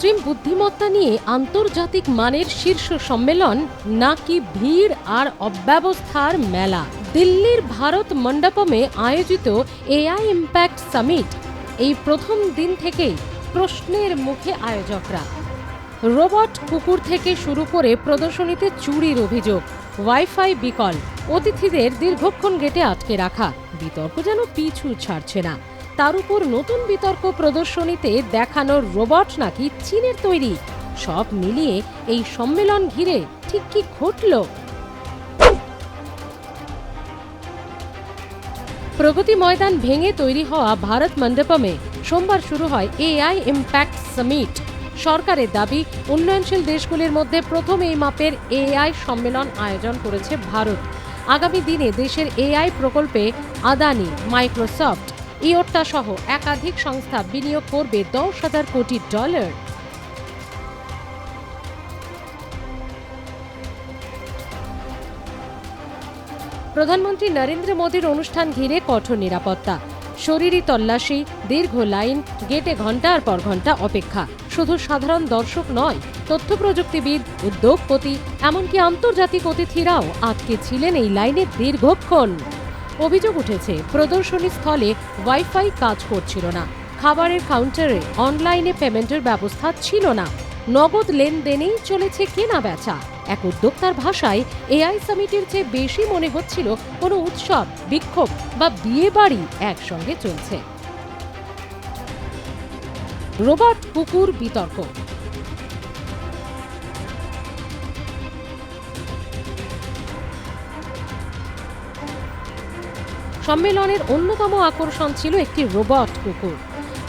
কৃত্রিম বুদ্ধিমত্তা নিয়ে আন্তর্জাতিক মানের শীর্ষ সম্মেলন নাকি ভিড় আর অব্যবস্থার মেলা? দিল্লির ভারত মণ্ডপমে আয়োজিত এআই ইম্প্যাক্ট সামিট এই প্রথম দিন থেকেই প্রশ্নের মুখে আয়োজকরা। রোবট কুকুর থেকে শুরু করে প্রদর্শনীতে চুরির অভিযোগ, ওয়াইফাই বিকল, অতিথিদের দীর্ঘক্ষণ গেটে আটকে রাখা, বিতর্ক যেন পিছু ছাড়ছে না। তার উপর নতুন বিতর্ক প্রদর্শনীতে দেখানোর রোবট নাকি চীনের তৈরি। সব মিলিয়ে এই সম্মেলন ঘিরে ঠিক কি ঘটল? প্রগতি ময়দান ভেঙে তৈরি হওয়া ভারত মণ্ডপমে সোমবার শুরু হয় এআই ইম্প্যাক্ট সামিট। সরকারের দাবি, উন্নয়নশীল দেশগুলির মধ্যে প্রথম এই মাপের এআই সম্মেলন আয়োজন করেছে ভারত। আগামী দিনে দেশের এআই প্রকল্পে আদানি, মাইক্রোসফট, ইয়োট্টা সহ একাধিক সংস্থা বিনিয়োগ করবে $10,000 কোটি। প্রধানমন্ত্রী নরেন্দ্র মোদীর অনুষ্ঠান ঘিরে কঠোর নিরাপত্তা, শরীরী তল্লাশি, দীর্ঘ লাইন, গেটে ঘণ্টার পর ঘণ্টা অপেক্ষা। শুধু সাধারণ দর্শক নয়, তথ্য প্রযুক্তিবিদ, উদ্যোগপতি, এমনকি আন্তর্জাতিক অতিথিরাও আটকে ছিলেন এই লাইনে দীর্ঘক্ষণ। অভিযোগ উঠেছে, প্রদর্শনী স্থলে ওয়াইফাই কাজ করছিল না, খাবারের কাউন্টারে অনলাইনে পেমেন্টের ব্যবস্থা ছিল না, নগদ লেনদেনেই চলেছে কেনা বেচা। এক উদ্যোক্তার ভাষায়, এআই সামিটের চেয়ে বেশি মনে হচ্ছিল কোনো উৎসব, বিক্ষোভ বা বিয়ে বাড়ি একসঙ্গে চলছে। রোবট কুকুর বিতর্ক। সম্মেলনের অন্যতম আকর্ষণ ছিল একটি রোবট কুকুর।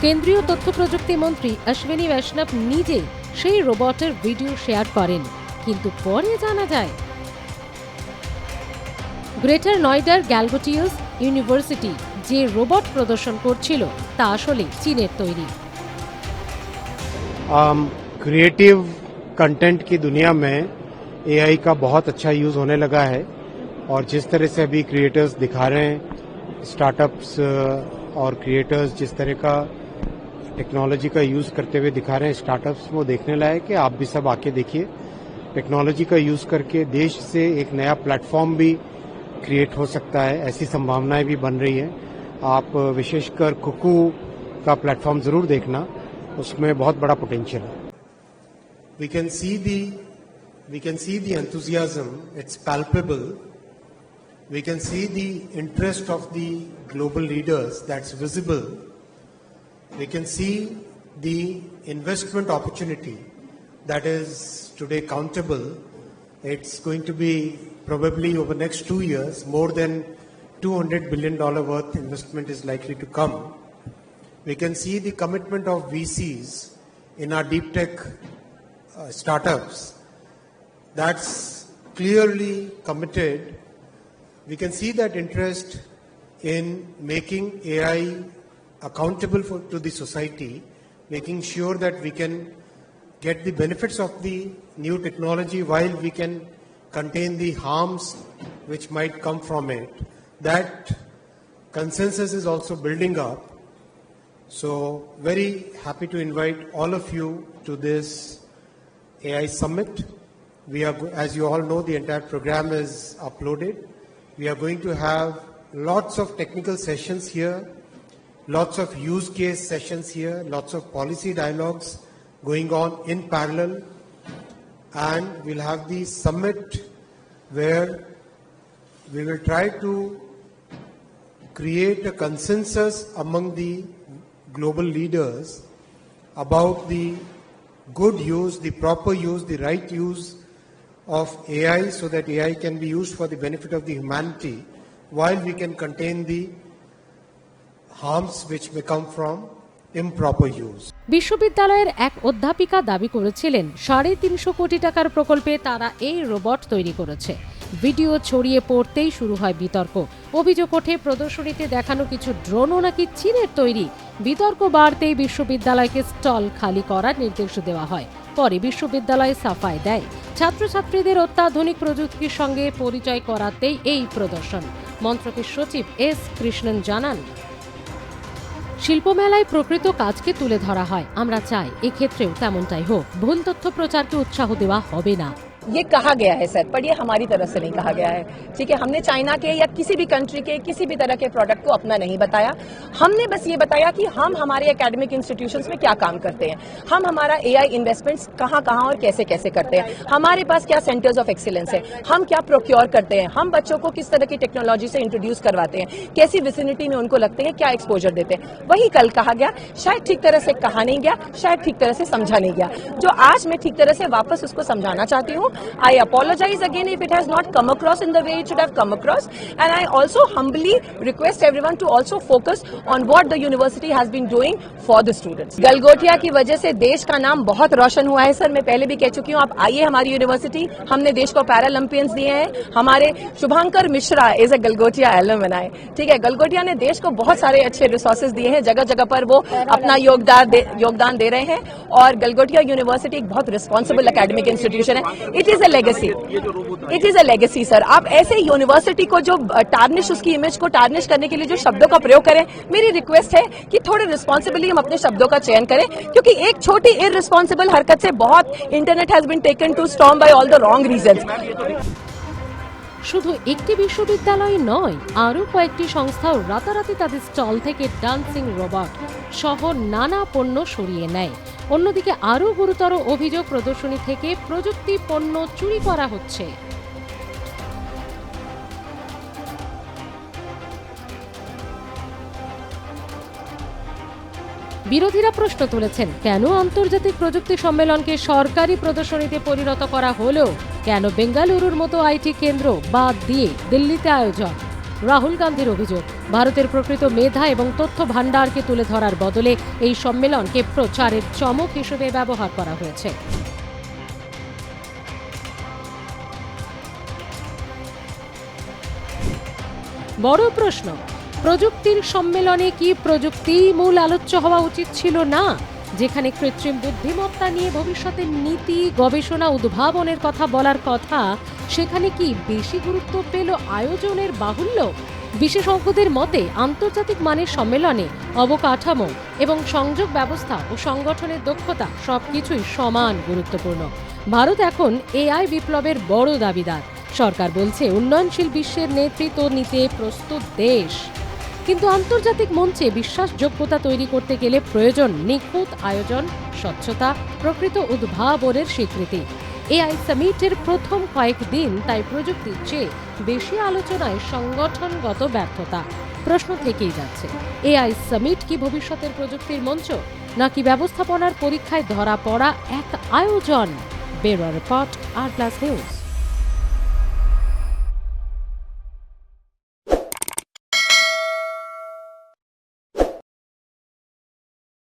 কেন্দ্রীয় তথ্য প্রযুক্তি মন্ত্রী অশ্বিনী বৈষ্ণব নিজে সেই রোবটের ভিডিও শেয়ার করেন, কিন্তু পরে জানা যায় গ্রেটার নয়ডার গ্যালগোটিয়াস ইউনিভার্সিটি যে রোবট প্রদর্শন করছিল তা আসলে চীনের তৈরি। क्रिएटिव कंटेंट की दुनिया में एआई का बहुत अच्छा यूज होने लगा है और जिस तरह से अभी क्रिएटर्स दिखा रहे हैं, स्टार्टअप्स और क्रिएटर्स जिस तरह का टेक्नोलॉजी का यूज करते हुए दिखा रहे हैं स्टार्टअप्स, वो देखने लायक है। आप भी सब आके देखिए, टेक्नोलॉजी का यूज करके देश से एक नया प्लेटफॉर्म भी क्रिएट हो सकता है, ऐसी संभावनाएं भी बन रही हैं। आप विशेषकर कुकू का प्लेटफॉर्म जरूर देखना, उसमें बहुत बड़ा पोटेंशियल है। We can see the enthusiasm, it's palpable. We can see the interest of the global leaders, that's visible. We can see the investment opportunity that is today countable. It's going to be probably over the next 2 years, more than $200 billion worth investment is likely to come. We can see the commitment of VCs in our deep tech startups. That's clearly committed. We can see that interest in making AI accountable to the society, making sure that we can get the benefits of the new technology while we can contain the harms which might come from it. That consensus is also building up. So very happy to invite all of you to this AI Summit. We are, as you all know, the entire program is uploaded. We are going to have lots of technical sessions here, lots of use case sessions here, lots of policy dialogues going on in parallel, and we'll have the summit where we will try to create a consensus among the global leaders about the good use, the proper use, the right use of AI, so that AI can be used for the benefit of the humanity while we can contain the harms which may come from improper use. বিশ্ববিদ্যালয়ের এক অধ্যাপিকা দাবি করেছিলেন 350 কোটি টাকার প্রকল্পে তারা এই রোবট তৈরি করেছে। ভিডিও ছড়িয়ে পড়তেই শুরু হয় বিতর্ক। অভিযোগ ওঠে, প্রদর্শনীতে দেখানো কিছু ড্রোনও নাকি চীনের তৈরি। বিতর্ক বাড়তেই বিশ্ববিদ্যালয়কে স্টল খালি করার নির্দেশ দেওয়া হয়। পরে বিশ্ববিদ্যালয় সাফাই দেয়, ছাত্রছাত্রীদের অত্যাধুনিক প্রযুক্তির সঙ্গে পরিচয় করাতেই এই প্রদর্শন। মন্ত্রকের সচিব এস কৃষ্ণন জানান, শিল্পমেলায় প্রকৃত কাজকে তুলে ধরা হয়। আমরা চাই এক্ষেত্রেও তেমনটাই হোক। ভুল তথ্য প্রচারকে উৎসাহ দেওয়া হবে না। ये कहा गया है सर, पर ये हमारी तरफ से नहीं कहा गया है। ठीक है, हमने चाइना के या किसी भी कंट्री के किसी भी तरह के प्रोडक्ट को अपना नहीं बताया। हमने बस ये बताया कि हम हमारे एकेडमिक इंस्टीट्यूशंस में क्या काम करते हैं, हम हमारा एआई इन्वेस्टमेंट्स कहाँ कहाँ और कैसे कैसे करते हैं, हमारे पास क्या सेंटर्स ऑफ एक्सीलेंस है, हम क्या प्रोक्योर करते हैं, हम बच्चों को किस तरह की टेक्नोलॉजी से इंट्रोड्यूस करवाते हैं, कैसी विसिनिटी में उनको लगते हैं, क्या एक्सपोजर देते हैं। वही कल कहा गया, शायद ठीक तरह से कहा नहीं गया, शायद ठीक तरह से समझा नहीं गया, जो आज मैं ठीक तरह से वापस उसको समझाना चाहती हूँ। I apologize again if it has not come across in the way it should have come across, and I also humbly request everyone to also focus on what the university has been doing for the students. Galgotia की वजह से देश का नाम बहुत रोशन हुआ है sir, मैं पहले भी कह चुकी हूँ, आप आइए हमारी यूनिवर्सिटी, हमने देश को पैरालंपियंस दिए हैं, हमारे Shubhankar Mishra is a Galgotia alumni. ठीक है, गलगोटिया ने देश को बहुत सारे अच्छे रिसोर्सेज दिए हैं, जगह जगह पर वो अपना योगदान दे रहे हैं, और गलगोटिया यूनिवर्सिटी एक बहुत रिस्पॉन्सिबल एकेडमिक इंस्टीट्यूशन है। It is a legacy sir. आप ऐसे यूनिवर्सिटी को जो टार्निश, उसकी इमेज को टार्निश करने के लिए जो शब्दों का प्रयोग करें, मेरी रिक्वेस्ट है कि थोड़े रिस्पॉन्सिबली हम अपने शब्दों का चयन करें, क्योंकि एक छोटी इररिस्पॉन्सिबल हरकत से बहुत internet has been taken to storm by all the wrong reasons. শুধু একটি বিশ্ববিদ্যালয় নয়, আরও কয়েকটি সংস্থাও রাতারাতি তাদের স্টল থেকে ডান্সিং রোবট সহ নানা পণ্য সরিয়ে নেয়। অন্যদিকে আরও গুরুতর অভিযোগ, প্রদর্শনী থেকে প্রযুক্তি পণ্য চুরি করা হচ্ছে। বিরোধীরা প্রশ্ন তুলেছেন, কেন আন্তর্জাতিক প্রযুক্তি সম্মেলনকে সরকারি প্রদর্শনীতে পরিণত করা হলো? কেন বেঙ্গালুরুর মতো আইটি কেন্দ্র বাদ দিয়ে দিল্লিতে আয়োজন? রাহুল গান্ধীর অভিযোগ, ভারতের প্রকৃত মেধা এবং তথ্য ভাণ্ডারকে তুলে ধরার বদলে এই সম্মেলনকে প্রচারের চমক হিসেবে ব্যবহার করা হয়েছে। বড় প্রশ্ন, প্রযুক্তির সম্মেলনে কি প্রযুক্তিই মূল আলোচ্য হওয়া উচিত ছিল না? যেখানে কৃত্রিম বুদ্ধিমত্তা নিয়ে ভবিষ্যতের নীতি, গবেষণা, উদ্ভাবনের কথা বলার কথা, সেখানে কি বেশি গুরুত্ব পেল আয়োজনের বাহুল্য? বিশেষজ্ঞদের মতে আন্তর্জাতিক মানের সম্মেলনে অবকাঠামো এবং সংযোগ ব্যবস্থা ও সংগঠনের দক্ষতা সবকিছুই সমান গুরুত্বপূর্ণ। ভারত এখন এআই বিপ্লবের বড় দাবিদার। সরকার বলছে উন্নয়নশীল বিশ্বের নেতৃত্ব নিতে প্রস্তুত দেশ, কিন্তু আন্তর্জাতিক মঞ্চে বিশ্বাসযোগ্যতা তৈরি করতে গেলে প্রয়োজন নিখুঁত আয়োজন, স্বচ্ছতা, প্রকৃত উদ্ভাবনের স্বীকৃতি। এআই সামিটের প্রথম কয়েকদিন তাই প্রযুক্তির চেয়ে বেশি আলোচনায় সংগঠনগত ব্যর্থতা। প্রশ্ন থেকেই যাচ্ছে, এআই সামিট কি ভবিষ্যতের প্রযুক্তির মঞ্চ, নাকি ব্যবস্থাপনার পরীক্ষায় ধরা পড়া এক আয়োজন? ব্যুরো রিপোর্ট, আর প্লাস নিউজ।